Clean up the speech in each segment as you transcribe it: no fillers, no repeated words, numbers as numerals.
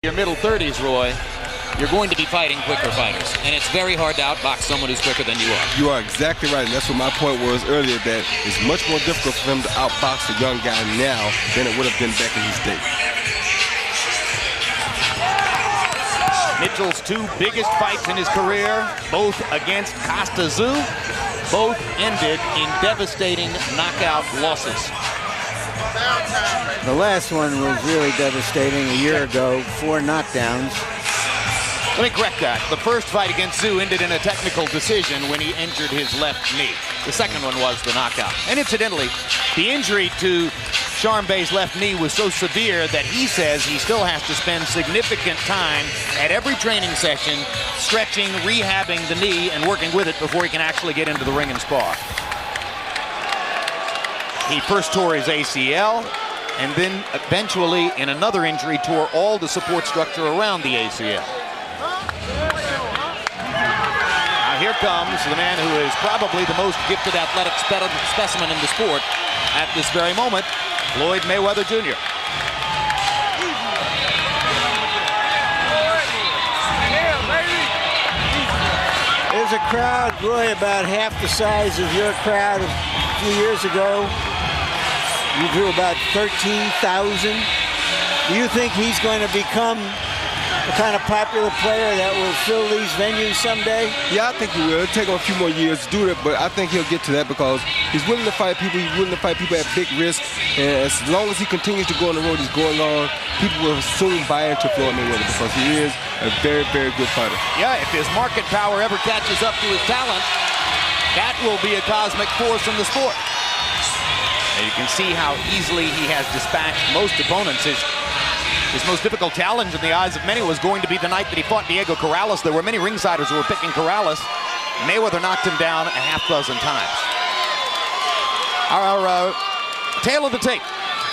Your middle 30s, Roy, you're going to be fighting quicker fighters, and it's very hard to outbox someone who's quicker than you are. You are exactly right, and that's what my point was earlier, that it's much more difficult for him to outbox a young guy now than it would have been back in his day. Mitchell's two biggest fights in his career, both against Costa Tszyu, both ended in devastating knockout losses. The last one was really devastating a year ago, 4 knockdowns. Let me correct that. The first fight against Tszyu ended in a technical decision when he injured his left knee. The second one was the knockout. And incidentally, the injury to Sharmba's left knee was so severe that he says he still has to spend significant time at every training session stretching, rehabbing the knee, and working with it before he can actually get into the ring and spar. He first tore his ACL, and then eventually, in another injury, tore all the support structure around the ACL. Now here comes the man who is probably the most gifted athletic specimen in the sport at this very moment, Floyd Mayweather Jr. There's a crowd, Roy, about half the size of your crowd a few years ago. You drew about 13,000. Do you think he's going to become the kind of popular player that will fill these venues someday? Yeah, I think he will. It'll take him a few more years to do that, but I think he'll get to that because he's willing to fight people. He's willing to fight people at big risk. And as long as he continues to go on the road he's going on, people will soon buy into Floyd Mayweather because he is a very, very good fighter. Yeah, if his market power ever catches up to his talent, that will be a cosmic force in the sport. And you can see how easily he has dispatched most opponents. His most difficult challenge in the eyes of many was going to be the night that he fought Diego Corrales. There were many ringsiders who were picking Corrales. Mayweather knocked him down a half dozen times. Our tail of the tape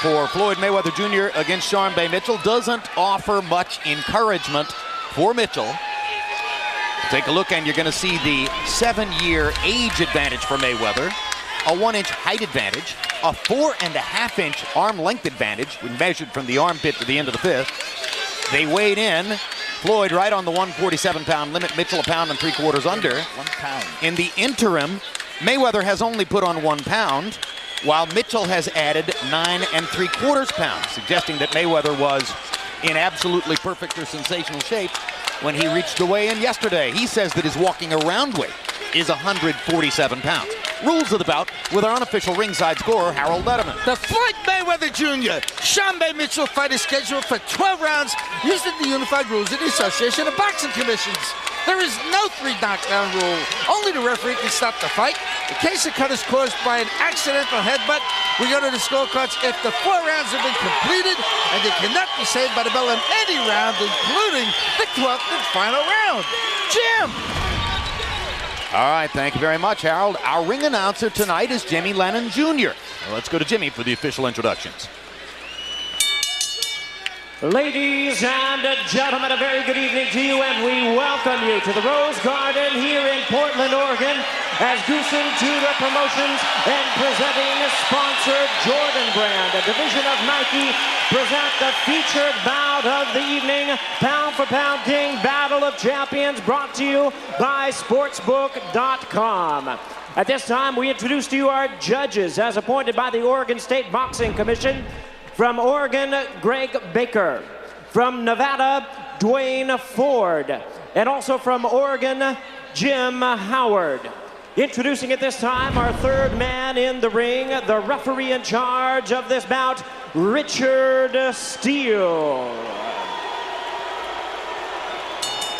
for Floyd Mayweather Jr. against Sharmba Mitchell doesn't offer much encouragement for Mitchell. Take a look and you're going to see the 7-year age advantage for Mayweather, a 1-inch height advantage, a 4.5-inch arm length advantage when measured from the armpit to the end of the fist. They weighed in. Floyd right on the 147-pound limit, Mitchell 1 3/4 pounds under. 1 pound. In the interim, Mayweather has only put on 1 pound, while Mitchell has added 9 3/4 pounds, suggesting that Mayweather was in absolutely perfect or sensational shape when he reached the weigh-in yesterday. He says that his walking around weight is 147 pounds. Rules of the bout with our unofficial ringside scorer, Harold Letterman. The Floyd Mayweather Jr. Sharmba Mitchell fight is scheduled for 12 rounds using the unified rules of the Association of Boxing Commissions. There is no 3 knockdown rule. Only the referee can stop the fight. In case the cut is caused by an accidental headbutt, we go to the scorecards if the 4 rounds have been completed, and they cannot be saved by the bell in any round, including the 12th and final round. Jim! All right, thank you very much, Harold. Our ring announcer tonight is Jimmy Lennon Jr. Well, let's go to Jimmy for the official introductions. Ladies and gentlemen, a very good evening to you, and we welcome you to the Rose Garden here in Portland, Oregon, as Goosen Tudor Promotions and presenting sponsor Jordan Brand, a division of Nike, present the featured bout of the evening, Pound for Pound King Battle of Champions, brought to you by Sportsbook.com. At this time, we introduce to you our judges, as appointed by the Oregon State Boxing Commission. From Oregon, Greg Baker. From Nevada, Dwayne Ford. And also from Oregon, Jim Howard. Introducing at this time our third man in the ring, the referee in charge of this bout, Richard Steele.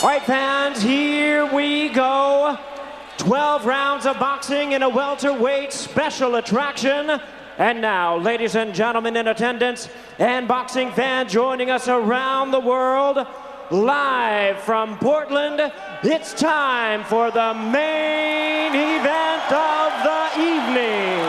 All right, fans, here we go. 12 rounds of boxing in a welterweight special attraction. And now, ladies and gentlemen in attendance and boxing fans joining us around the world, live from Portland, it's time for the main event of the evening.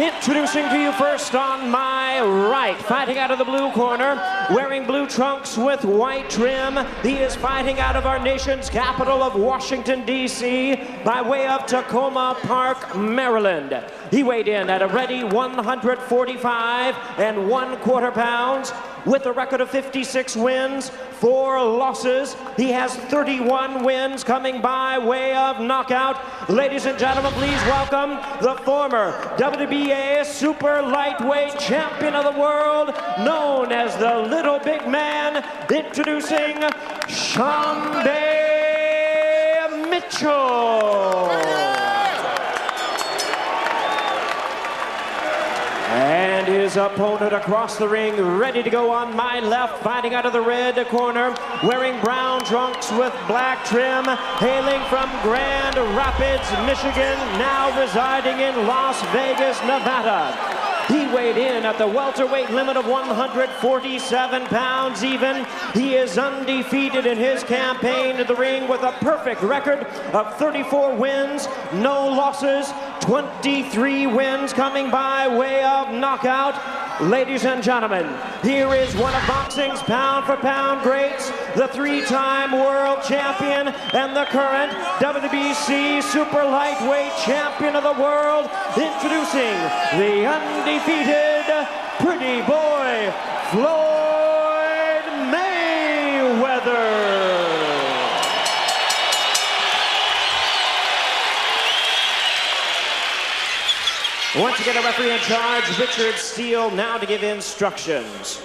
It Introducing to you first on my right, fighting out of the blue corner, wearing blue trunks with white trim. He is fighting out of our nation's capital of Washington, D.C., by way of Tacoma Park, Maryland. He weighed in at a ready 145 1/4 pounds with a record of 56 wins, 4 losses. He has 31 wins coming by way of knockout. Ladies and gentlemen, please welcome the former WBA super lightweight champion of the world, known as the Little Big Man, introducing Sharmba Mitchell. And his opponent across the ring, ready to go on my left, fighting out of the red corner, wearing brown trunks with black trim, hailing from Grand Rapids, Michigan, now residing in Las Vegas, Nevada. He weighed in at the welterweight limit of 147 pounds even. He is undefeated in his campaign to the ring with a perfect record of 34 wins, no losses, 23 wins coming by way of knockout. Ladies and gentlemen, here is one of boxing's pound-for-pound greats, the 3-time world champion and the current WBC super lightweight champion of the world, introducing the undefeated pretty boy, Floyd Mayweather. Once again, a referee in charge, Richard Steele, now to give instructions.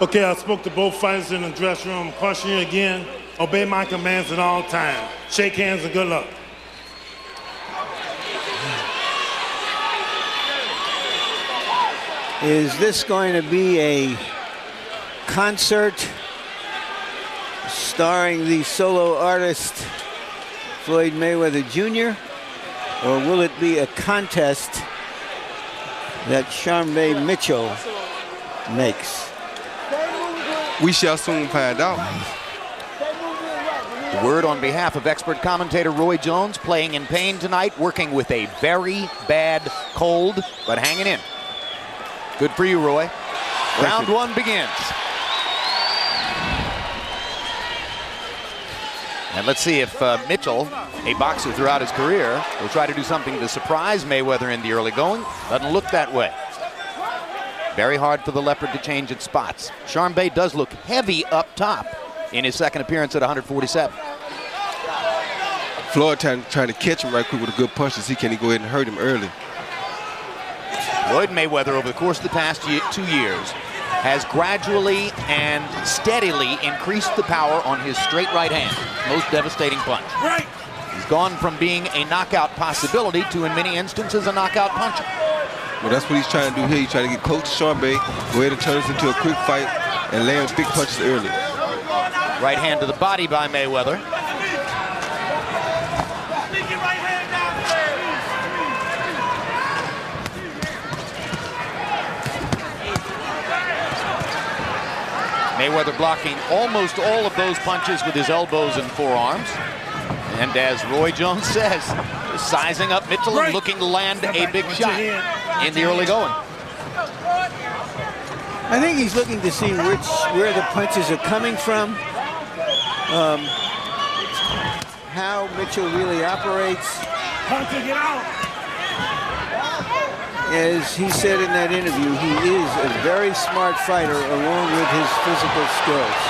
Okay, I spoke to both fighters in the dressing room. Caution you again, obey my commands at all times. Shake hands and good luck. Is this going to be a concert starring the solo artist Floyd Mayweather Jr., or will it be a contest that Sharmba Mitchell makes? We shall soon find out. The word on behalf of expert commentator Roy Jones, playing in pain tonight, working with a very bad cold, but hanging in. Good for you, Roy. Round one begins. And let's see if Mitchell, a boxer throughout his career, will try to do something to surprise Mayweather in the early going. Doesn't look that way. Very hard for the leopard to change its spots. Sharmba does look heavy up top in his second appearance at 147. Floyd trying to catch him right quick with a good punch to see can he go ahead and hurt him early. Floyd Mayweather, over the course of the past 2 years, has gradually and steadily increased the power on his straight right hand, most devastating punch. Right. He's gone from being a knockout possibility to, in many instances, a knockout puncher. Well, that's what he's trying to do here. He's trying to get close to Sharmba, go ahead and turn this into a quick fight and land big punches early. Right hand to the body by Mayweather. Mayweather blocking almost all of those punches with his elbows and forearms. And as Roy Jones says, sizing up Mitchell and looking to land a big shot in the early going. I think he's looking to see where the punches are coming from, how Mitchell really operates. Get out. As he said in that interview, he is a very smart fighter along with his physical skills.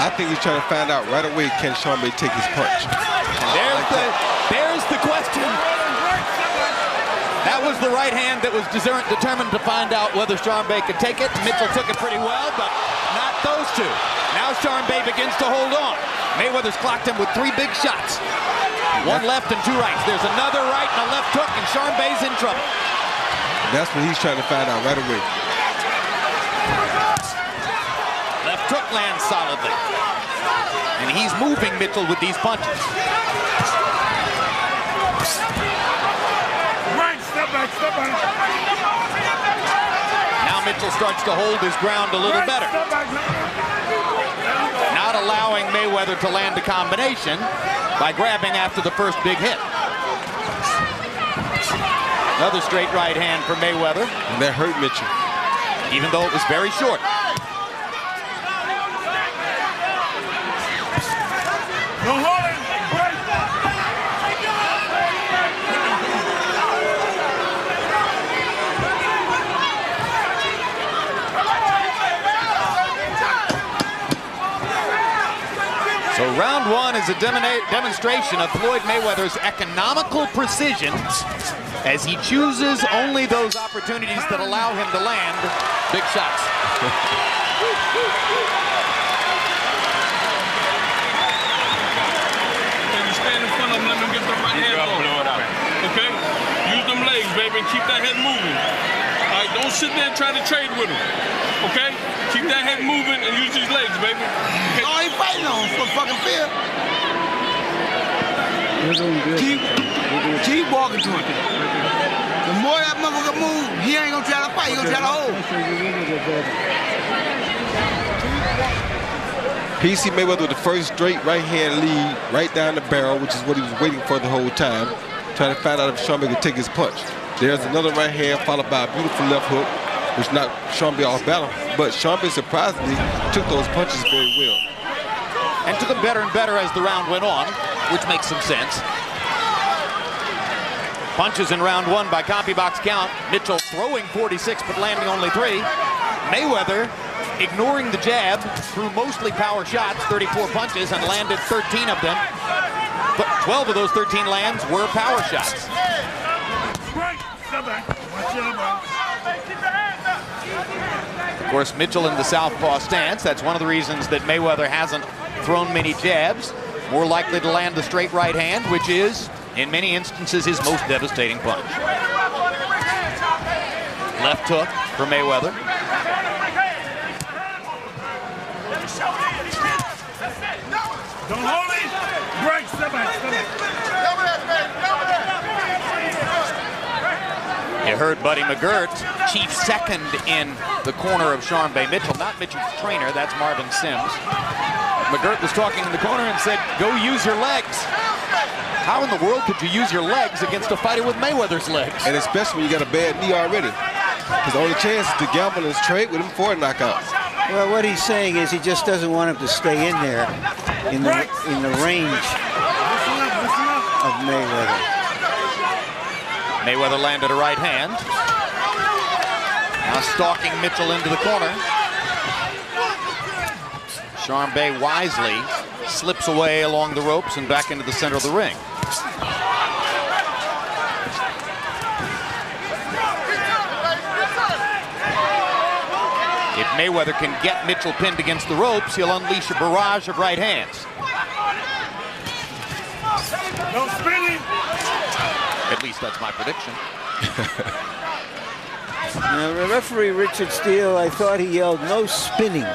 I think he's trying to find out right away, can Sharmba take his punch? There's the question. That was the right hand that was determined to find out whether Sharmba could take it. Mitchell took it pretty well, but not those two. Now Sharmba begins to hold on. Mayweather's clocked him with 3 big shots. 1 left and 2 rights. There's another right and a left hook, and Sharmba's in trouble. That's what he's trying to find out right away. Left hook lands solidly. And he's moving Mitchell with these punches. Right, step back, step back. Now Mitchell starts to hold his ground a little better. Step back. Now not allowing Mayweather to land a combination by grabbing after the first big hit. Another straight right hand for Mayweather. And that hurt Mitchell. Even though it was very short. So round one is a demonstration of Floyd Mayweather's economical precision as he chooses only those opportunities that allow him to land big shots. You stand in front of them, let them get the right hand on. Okay? Use them legs, baby, and keep that head moving. All right, don't sit there and try to trade with him. Okay? Keep that head moving and use these legs, baby. Okay? Oh, he fighting on for fucking fear. Keep walking to him. The more that motherfucker move, he ain't gonna try to fight, he gonna try to hold. PC Mayweather with the first straight right hand lead right down the barrel, which is what he was waiting for the whole time, trying to find out if Sharmba could take his punch. There's another right hand followed by a beautiful left hook, which knocked Sharmba off balance. But Sharmba surprisingly took those punches very well. And took them better and better as the round went on, which makes some sense. Punches in round one by CompuBox count. Mitchell throwing 46 but landing only 3. Mayweather ignoring the jab, threw mostly power shots, 34 punches, and landed 13 of them. But 12 of those 13 lands were power shots. Of course, Mitchell in the southpaw stance. That's one of the reasons that Mayweather hasn't thrown many jabs. More likely to land the straight right hand, which is, in many instances, his most devastating punch. Left hook for Mayweather. Don't hold it. Break. Step back. You heard Buddy McGirt, chief second in the corner of Sharmba Mitchell. Not Mitchell's trainer, that's Marvin Sims. McGirt was talking in the corner and said, go use your legs. How in the world could you use your legs against a fighter with Mayweather's legs? And especially when you got a bad knee already. His only chance is to gamble and trade with him for a knockout. Well, what he's saying is he just doesn't want him to stay in there in the range of Mayweather. Mayweather landed a right hand. Now stalking Mitchell into the corner. Sharmba wisely slips away along the ropes and back into the center of the ring. If Mayweather can get Mitchell pinned against the ropes, he'll unleash a barrage of right hands. No spinning. At least that's my prediction. Now, the referee, Richard Steele, I thought he yelled, no spinning.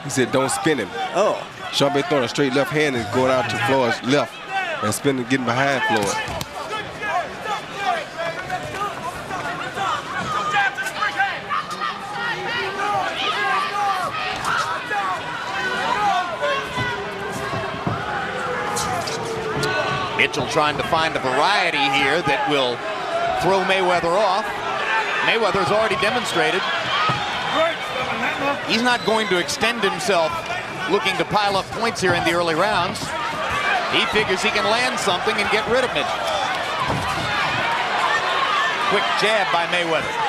He said, don't spin him. Oh. Sharmba throwing a straight left hand and going out to Floyd's left and spinning, getting behind Floyd. Mitchell trying to find a variety here that will throw Mayweather off. Mayweather's already demonstrated he's not going to extend himself looking to pile up points here in the early rounds. He figures he can land something and get rid of Mitchell. Quick jab by Mayweather.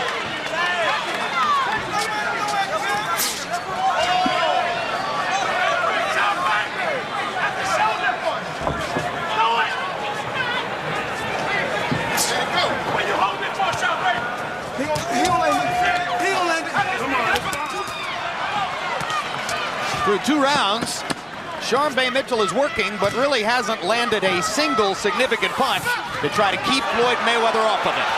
Through 2 rounds, Sharmba Mitchell is working, but really hasn't landed a single significant punch to try to keep Floyd Mayweather off of it.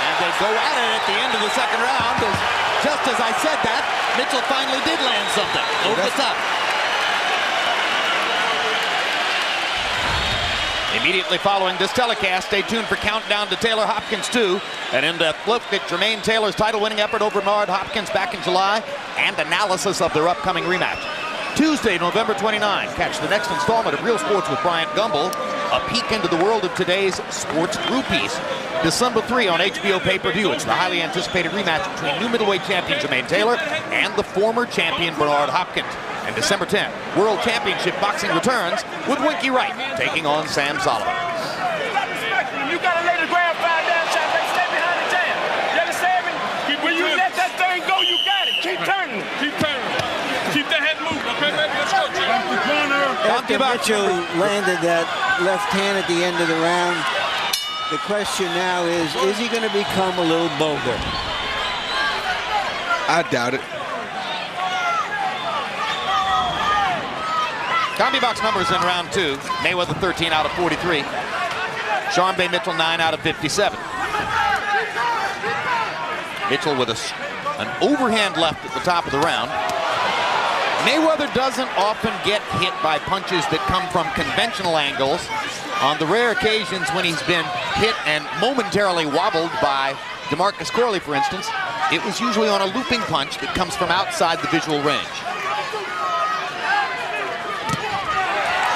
And they go at it at the end of the second round. Just as I said that, Mitchell finally did land something over the top. Immediately following this telecast, stay tuned for Countdown to Taylor Hopkins 2, an in-depth look at Jermaine Taylor's title-winning effort over Bernard Hopkins back in July, and analysis of their upcoming rematch. Tuesday, November 29, catch the next installment of Real Sports with Bryant Gumbel, a peek into the world of today's sports groupies. December 3 on HBO pay-per-view. It's the highly anticipated rematch between new middleweight champion Jermaine Taylor and the former champion Bernard Hopkins. And December 10, World Championship Boxing returns with Winky Wright taking on Sam Sullivan. You gotta lay the ground five down, Sharmba. Stay behind the jam. You understand me? When you let that thing go, you got it. Keep turning. Keep turning. Keep that head moving, okay, baby? Let's go, Jim. After Mitchell landed that left hand at the end of the round, the question now is he going to become a little bolder? I doubt it. CombiBox numbers in round 2. Mayweather 13 out of 43. Sharmba Mitchell 9 out of 57. Mitchell with an overhand left at the top of the round. Mayweather doesn't often get hit by punches that come from conventional angles. On the rare occasions when he's been hit and momentarily wobbled by DeMarcus Corley, for instance, it was usually on a looping punch that comes from outside the visual range.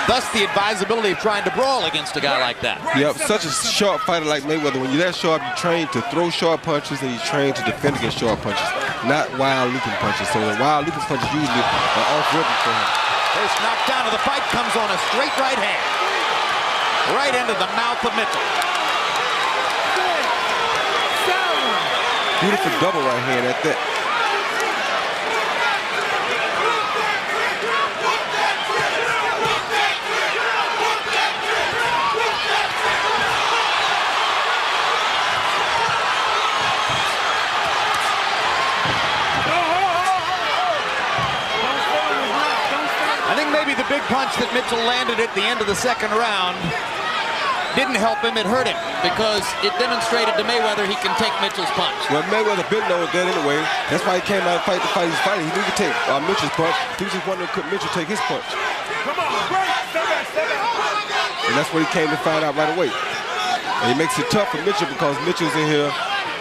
Thus the advisability of trying to brawl against a guy like that. Yep, such a sharp fighter like Mayweather. When you're that sharp, you're trained to throw sharp punches and you're trained to defend against sharp punches, not wild looping punches. So the wild looping punches usually are off-rhythm for him. First knockdown of the fight comes on a straight right hand. Right into the mouth of Mitchell. Beautiful double right hand at that. I think maybe the big punch that Mitchell landed at the end of the second round didn't help him, it hurt him, because it demonstrated to Mayweather he can take Mitchell's punch. Well, Mayweather been knowing that anyway. That's why he came out and fight the fight he's fighting. He knew he could take Mitchell's punch. He was just wondering could Mitchell take his punch. Come on, break. Step back, step back. And that's what he came to find out right away. And he makes it tough for Mitchell because Mitchell's in here.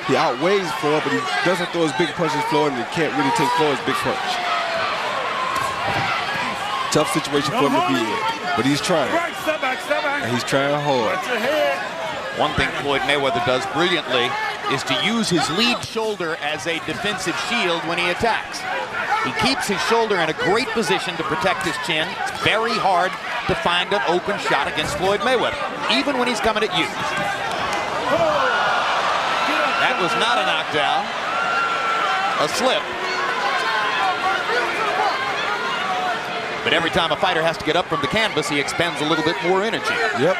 He outweighs Floyd, but he doesn't throw his big punches Floyd, and he can't really take Floyd's big punch. Tough situation for him to be in, but he's trying. Step back, step back. And he's trying hard. One thing Floyd Mayweather does brilliantly is to use his lead shoulder as a defensive shield when he attacks. He keeps his shoulder in a great position to protect his chin. It's very hard to find an open shot against Floyd Mayweather, even when he's coming at you. That was not a knockdown, a slip. But every time a fighter has to get up from the canvas, he expends a little bit more energy. Yep.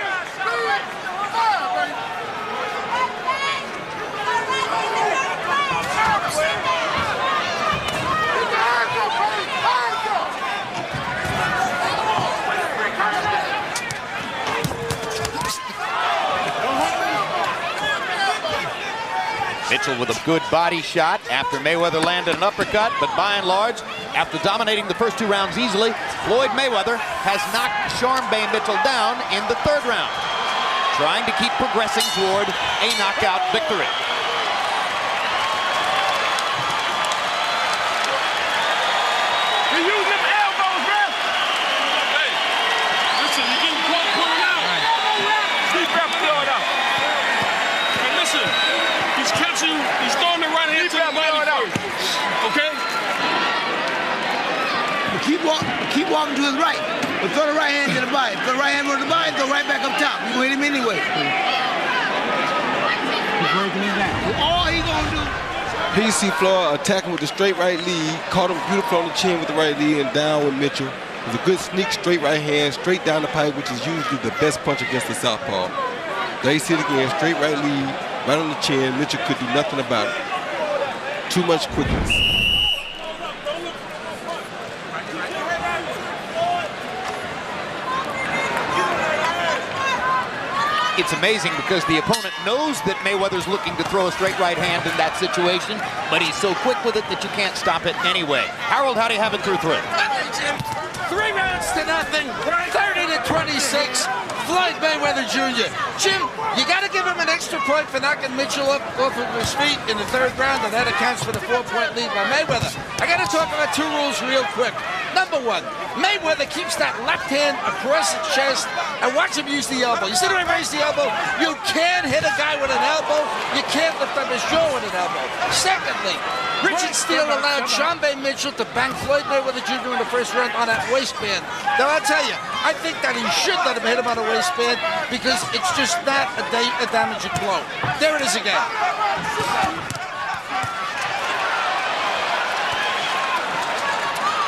Mitchell with a good body shot after Mayweather landed an uppercut, but by and large, after dominating the first 2 rounds easily, Floyd Mayweather has knocked Sharmba Mitchell down in the 3rd round, trying to keep progressing toward a knockout victory. You're using them elbows, man. Hey, listen, you're getting caught pulling out. Keep that Floyd out. Hey, listen, he's catching, he's throwing the right hand to the body first. Okay? Keep walking to his right. But throw the right hand to the body. Throw the right hand to the body, throw right back up top. You gonna hit him anyway. He's breaking him down. All he gonna do. Here you see Floyd attacking with the straight right lead, caught him beautiful on the chin with the right lead and down with Mitchell. It was a good sneak straight right hand, straight down the pipe, which is usually the best punch against the southpaw. There you see it again, straight right lead, right on the chin. Mitchell could do nothing about it. Too much quickness. It's amazing because the opponent knows that Mayweather's looking to throw a straight right hand in that situation, but he's so quick with it that you can't stop it anyway. Harold, how do you have it through 3? 3 rounds to nothing, 30 to 26. Floyd Mayweather Jr. Jim, you got to give him an extra point for knocking Mitchell up off of his feet in the 3rd round, and that accounts for the 4-point lead by Mayweather. I got to talk about 2 rules real quick. Number 1, Mayweather keeps that left hand across his chest and watch him use the elbow. You see the way he raised the elbow? You can't hit a guy with an elbow. You can't lift up his jaw with an elbow. Secondly, Richard Steele allowed Sharmba Mitchell to bang Floyd Mayweather Jr. in the 1st round on that waistband. Now, I'll tell you, I think that he should let him hit him on a waistband because it's just not a damaging blow. There it is again.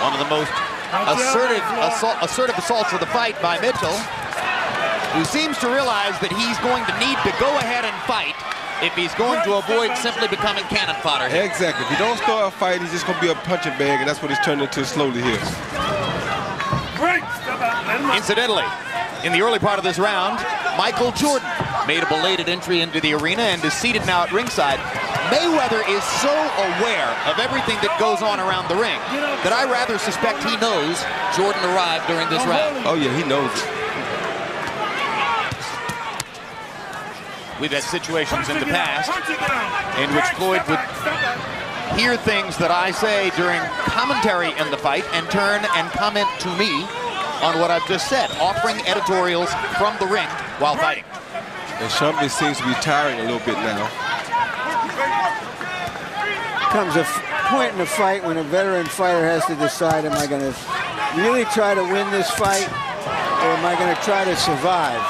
One of the most assertive assaults of the fight by Mitchell, who seems to realize that he's going to need to go ahead and fight if he's going to avoid simply becoming cannon fodder here. Exactly. If you don't start a fight, he's just going to be a punching bag, and that's what he's turned into slowly here. Incidentally, in the early part of this round, Michael Jordan made a belated entry into the arena and is seated now at ringside. Mayweather is so aware of everything that goes on around the ring that I rather suspect he knows Jordan arrived during this round. Oh, yeah, he knows it. We've had situations in the past in which Floyd would hear things that I say during commentary in the fight and turn and comment to me on what I've just said, offering editorials from the ring while fighting. And Sharmba seems to be tiring a little bit now. Comes a point in the fight when a veteran fighter has to decide, am I going to really try to win this fight or am I going to try to survive?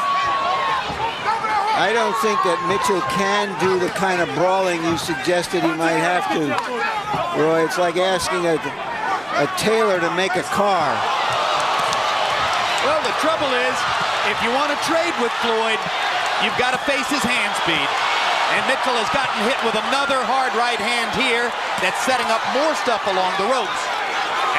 I don't think that Mitchell can do the kind of brawling you suggested he might have to. Roy, it's like asking a tailor to make a car. Well, the trouble is, if you want to trade with Floyd, you've got to face his hand speed. And Mitchell has gotten hit with another hard right hand here that's setting up more stuff along the ropes.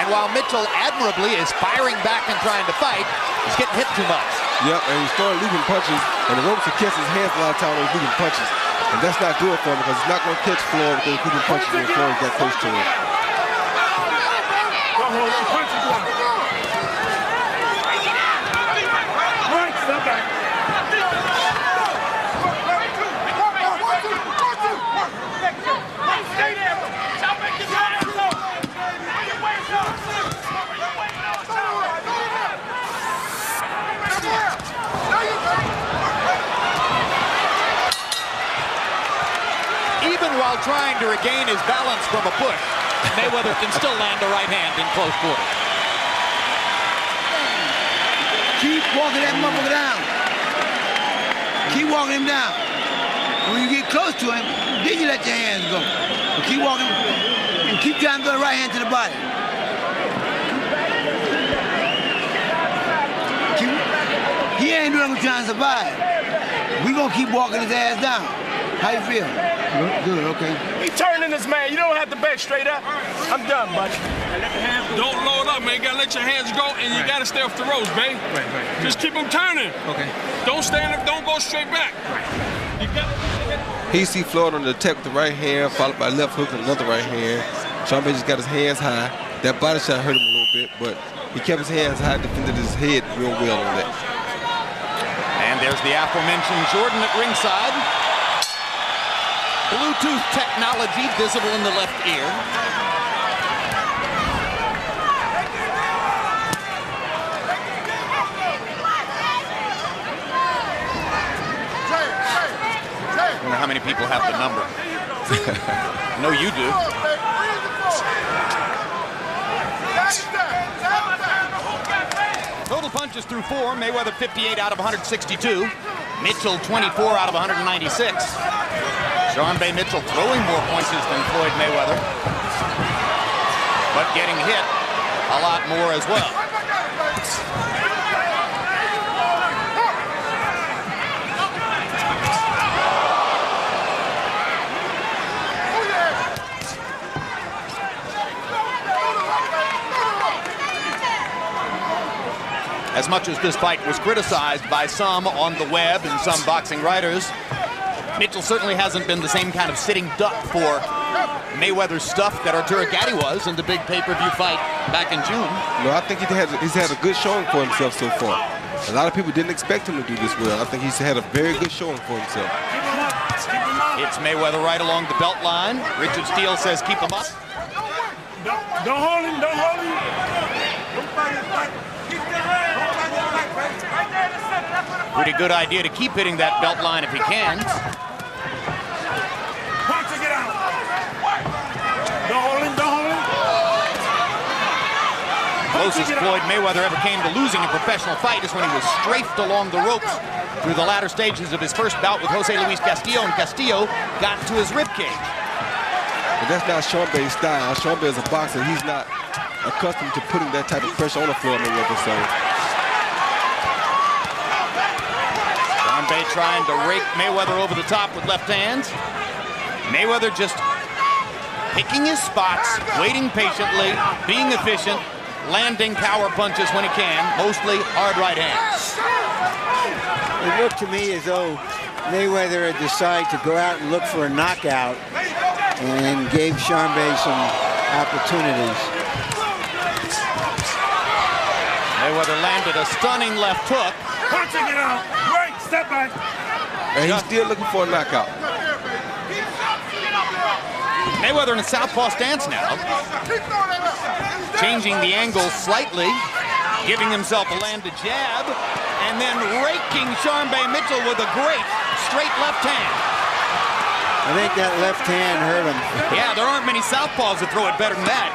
And while Mitchell admirably is firing back and trying to fight, he's getting hit too much. Yep, and he started leaving punches, and the ropes will catch his hands a lot of times when he's leaving punches. And that's not good for him because he's not going to catch Floyd with those leaving punches when Floyd got close to him. Even while trying to regain his balance from a push, Mayweather can still land a right hand in close quarters. Keep walking that motherfucker down. Keep walking him down. When you get close to him, then you let your hands go. But keep walking and keep trying to throw the right hand to the body. He ain't doing what trying to survive. We gonna keep walking his ass down. How you feel? Good, okay. He turning this man. You don't have to back straight up. I'm done, buddy. Don't load up, man. You gotta let your hands go, and you gotta stay off the ropes, babe. Right. Just keep them turning. Okay. Don't stand up. Don't go straight back. You gotta. He see Floyd on the attack with the right hand, followed by left hook and another right hand. Sharmba just got his hands high. That body shot hurt him a little bit, but he kept his hands high, defended his head real well on that. And there's the aforementioned Jordan at ringside. Bluetooth technology visible in the left ear. I wonder how many people have the number. I know you do. Total punches through 4. Mayweather 58 out of 162. Mitchell 24 out of 196. Sharmba Mitchell throwing more punches than Floyd Mayweather, but getting hit a lot more as well. As much as this fight was criticized by some on the web and some boxing writers, Mitchell certainly hasn't been the same kind of sitting duck for Mayweather's stuff that Arturo Gatti was in the big pay-per-view fight back in June. No, I think he's had a good showing for himself so far. A lot of people didn't expect him to do this well. I think he's had a very good showing for himself. It's Mayweather right along the belt line. Richard Steele says keep him up. Don't hold him, don't hold him. Pretty good idea to keep hitting that belt line if he can. Punch to get out. Don't hold him, don't hold him. Closest Floyd Mayweather ever came to losing a professional fight is when he was strafed along the ropes through the latter stages of his first bout with Jose Luis Castillo, and Castillo got to his ribcage. But that's not Sharmba's style. Sharmba is a boxer. He's not accustomed to putting that type of pressure on the floor, Mayweather. So Sharmba trying to rake Mayweather over the top with left hands. Mayweather just picking his spots, waiting patiently, being efficient, landing power punches when he can, mostly hard right hands. It looked to me as though Mayweather had decided to go out and look for a knockout and gave Sharmba some opportunities. Mayweather landed a stunning left hook. Punching it out. Right, step back. and he's still looking for a knockout. Mayweather in a southpaw stance now, changing the angle slightly, giving himself a landed jab, and then raking Sharmba Mitchell with a great straight left hand. I think that left hand hurt him. Yeah, there aren't many southpaws that throw it better than that.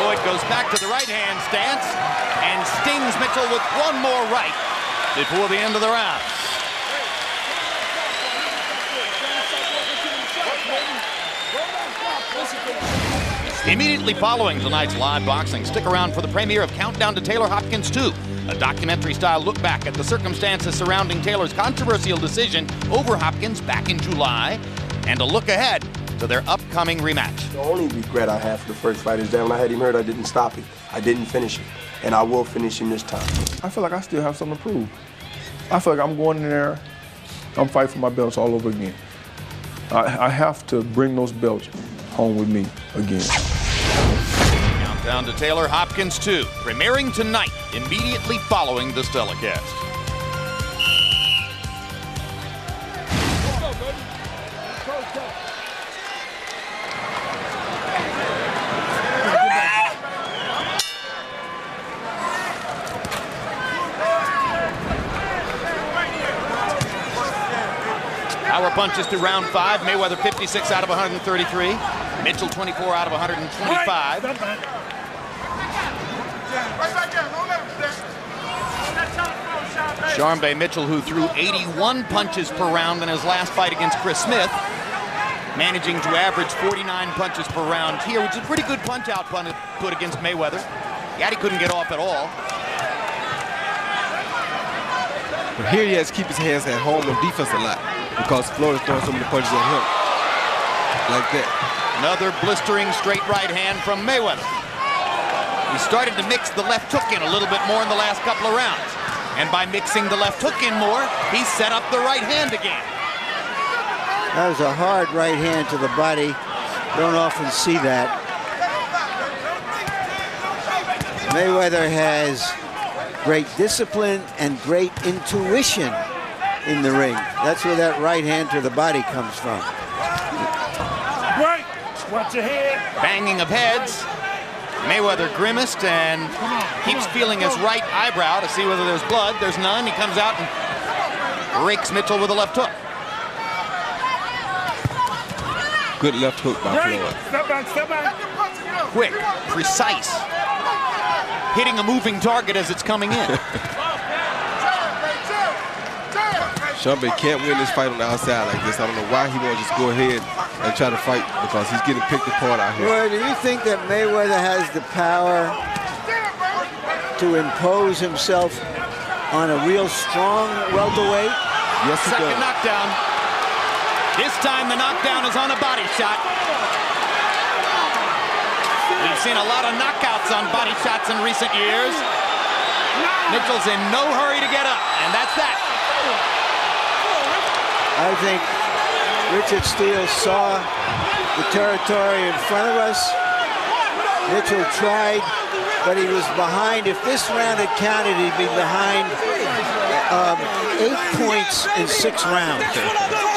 Floyd goes back to the right hand stance and stings Mitchell with one more right before the end of the round. Immediately following tonight's live boxing, stick around for the premiere of Countdown to Taylor Hopkins 2, a documentary-style look back at the circumstances surrounding Taylor's controversial decision over Hopkins back in July, and a look ahead to their upcoming rematch. The only regret I have for the first fight is that when I had him hurt, I didn't stop him. I didn't finish him, and I will finish him this time. I feel like I still have something to prove. I feel like I'm going in there, I'm fighting for my belts all over again. I have to bring those belts home with me again. Countdown to Taylor Hopkins 2, premiering tonight, immediately following this telecast. Power punches to round 5. Mayweather 56 out of 133. Mitchell 24 out of 125. Sharmba Mitchell, who threw 81 punches per round in his last fight against Chris Smith, managing to average 49 punches per round here, which is a pretty good punch output against Mayweather. Yet he couldn't get off at all. But here he has to keep his hands at home on defense a lot, because Floyd is throwing so many punches at him. Like that. Another blistering straight right hand from Mayweather. He started to mix the left hook in a little bit more in the last couple of rounds. And by mixing the left hook in more, he set up the right hand again. That was a hard right hand to the body. Don't often see that. Mayweather has great discipline and great intuition in the ring. That's where that right hand to the body comes from. Right. Watch your head. Banging of heads. Mayweather grimaced and keeps feeling his right eyebrow to see whether there's blood. There's none. He comes out and rakes Mitchell with a left hook. Good left hook by Floyd. Step back, step back. Quick, precise. Hitting a moving target as it's coming in. Sharmba can't win this fight on the outside like this. I don't know why he won't just go ahead and try to fight, because he's getting picked apart out here. Roy, do you think that Mayweather has the power to impose himself on a real strong welterweight? Yes, he Second does. knockdown. This time the knockdown is on a body shot. We've seen a lot of knockouts on body shots in recent years. Mitchell's in no hurry to get up, and that's that. I think Richard Steele saw the territory in front of us. Mitchell tried, but he was behind. If this round had counted, he'd be behind 8 points in 6 rounds.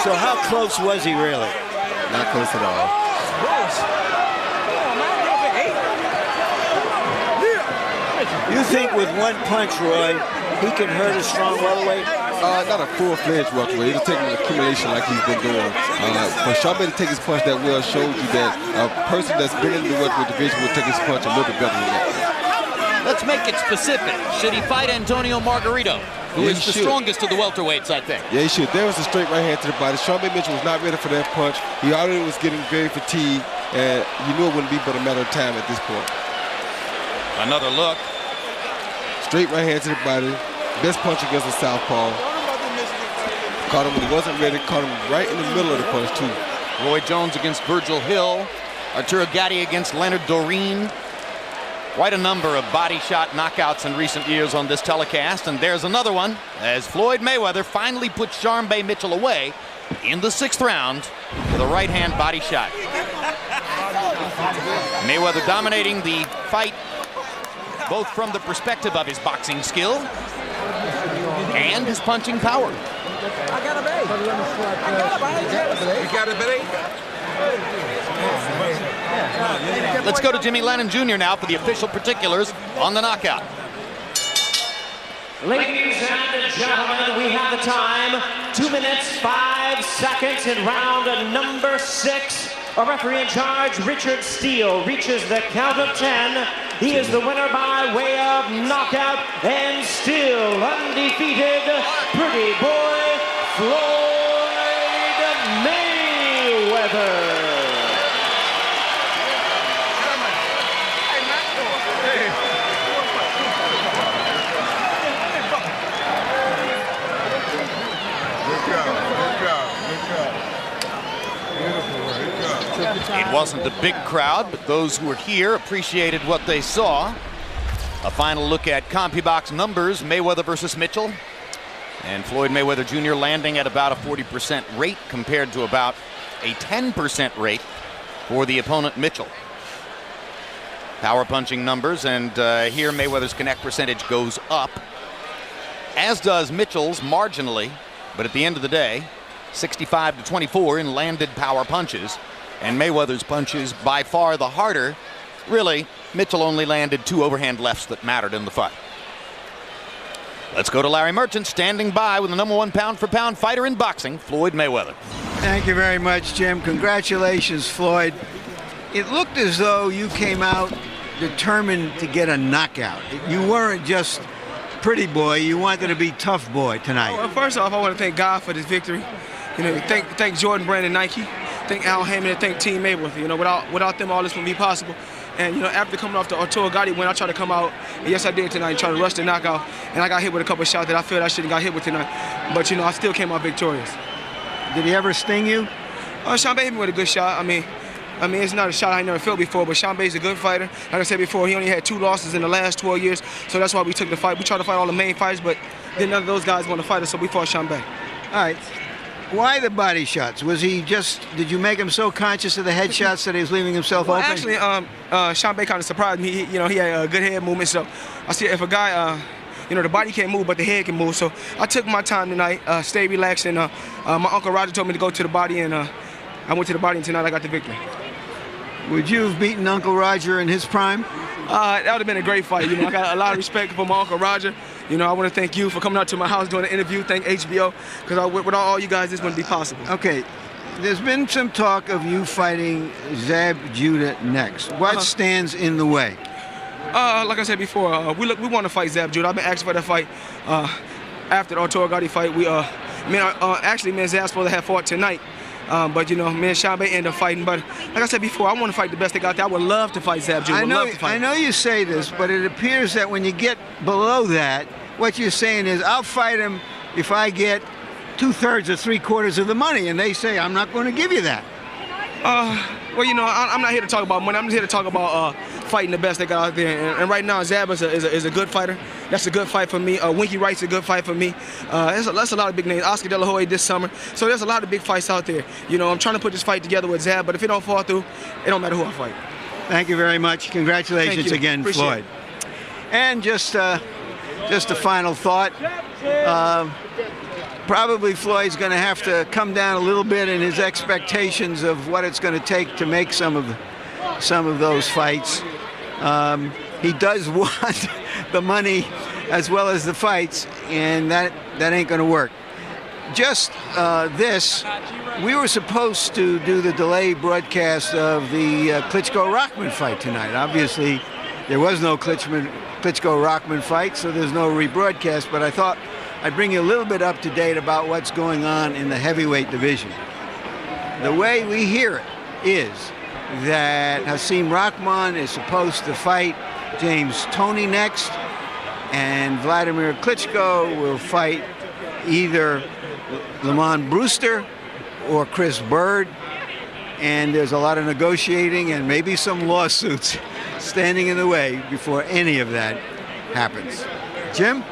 So how close was he really? Not close at all. You think with one punch, Roy, he can hurt a strong welterweight? Not a full-fledged welterweight. It'll take an accumulation like he's been doing. For Sharmba to take his punch that well showed you that a person that's been in the welterweight division will take his punch a little bit better than that. Let's make it specific. Should he fight Antonio Margarito, who is the strongest of the welterweights, I think? Yeah, he should. There was a straight right hand to the body. Sharmba Mitchell was not ready for that punch. He already was getting very fatigued, and you knew it wouldn't be but a matter of time at this point. Another look. Straight right hand to the body. Best punch against the southpaw. Caught him when he wasn't ready. Caught him right in the middle of the punch, too. Roy Jones against Virgil Hill. Arturo Gatti against Leonard Doreen. Quite a number of body shot knockouts in recent years on this telecast. And there's another one as Floyd Mayweather finally puts Sharmba Mitchell away in the 6th round with a right hand body shot. Mayweather dominating the fight both from the perspective of his boxing skill and his punching power. I got a bait. You got a bait? Let's go to Jimmy Lennon Jr. now for the official particulars on the knockout. Ladies and gentlemen, we have the time. 2 minutes, 5 seconds in round number 6. A referee in charge, Richard Steele, reaches the count of 10. He is the winner by way of knockout and still undefeated, pretty boy Floyd Mayweather. It wasn't a big crowd, but those who were here appreciated what they saw. A final look at CompuBox numbers, Mayweather versus Mitchell. And Floyd Mayweather Jr. landing at about a 40% rate compared to about a 10% rate for the opponent Mitchell. Power punching numbers, and here Mayweather's connect percentage goes up, as does Mitchell's marginally, but at the end of the day, 65-24 in landed power punches. And Mayweather's punches by far the harder. Really, Mitchell only landed 2 overhand lefts that mattered in the fight. Let's go to Larry Merchant, standing by with the #1 pound-for-pound fighter in boxing, Floyd Mayweather. Thank you very much, Jim. Congratulations, Floyd. It looked as though you came out determined to get a knockout. You weren't just pretty boy, you wanted to be tough boy tonight. Well, first off, I want to thank God for this victory. You know, thank Jordan Brand and Nike. Thank Al Heyman and thank Team Mayweather. You know, without them, all this wouldn't be possible. And, you know, after coming off the Arturo Gatti win, I tried to come out, and yes, I did tonight, and try to rush the knockout. And I got hit with a couple of shots that I feel I shouldn't have got hit with tonight. But, you know, I still came out victorious. Did he ever sting you? Sharmba hit me with a good shot. I mean, it's not a shot I never felt before, but Sharmba's a good fighter. Like I said before, he only had 2 losses in the last 12 years, so that's why we took the fight. We tried to fight all the main fights, but then none of those guys want to fight us, so we fought Sharmba. All right. Why the body shots? Was he just, did you make him so conscious of the headshots that he was leaving himself open? Actually, Sharmba kind of surprised me. He had a good head movement, so I see if a guy, you know, the body can't move, but the head can move. So I took my time tonight, stayed relaxed, and my Uncle Roger told me to go to the body, and I went to the body, and tonight I got the victory. Would you have beaten Uncle Roger in his prime? That would have been a great fight. You know, I got a lot of respect for my Uncle Roger. You know, I want to thank you for coming out to my house doing an interview. Thank HBO, because without all you guys, this wouldn't be possible. Okay, there's been some talk of you fighting Zab Judah next. What stands in the way? Like I said before, we want to fight Zab Judah. I've been asking for that fight after the Arturo Gatti fight. Actually, me and Zab's supposed to have fought tonight. But, you know, me and Sharmba ended up fighting. But like I said before, I want to fight the best they got there. I would love to fight Zab Judah. I know you say this, but it appears that when you get below that, what you're saying is, I'll fight him if I get 2/3 or 3/4 of the money. And they say, I'm not going to give you that. Well, you know, I'm not here to talk about money. I'm just here to talk about fighting the best they got out there. And right now, Zab is a good fighter. That's a good fight for me. Winky Wright's a good fight for me. That's a lot of big names. Oscar De La Hoya this summer. So there's a lot of big fights out there. You know, I'm trying to put this fight together with Zab, but if it don't fall through, it don't matter who I fight. Thank you very much. Congratulations again, Appreciate Floyd. And just a final thought. Probably Floyd's going to have to come down a little bit in his expectations of what it's going to take to make some of those fights. He does want the money as well as the fights, and that ain't going to work. Just this, we were supposed to do the delayed broadcast of the Klitschko-Rockman fight tonight. Obviously, there was no Klitschko-Rockman fight, so there's no rebroadcast, but I thought I'd bring you a little bit up to date about what's going on in the heavyweight division. The way we hear it is that Hasim Rahman is supposed to fight James Toney next, and Vladimir Klitschko will fight either Lamont Brewster or Chris Bird, and there's a lot of negotiating and maybe some lawsuits standing in the way before any of that happens. Jim?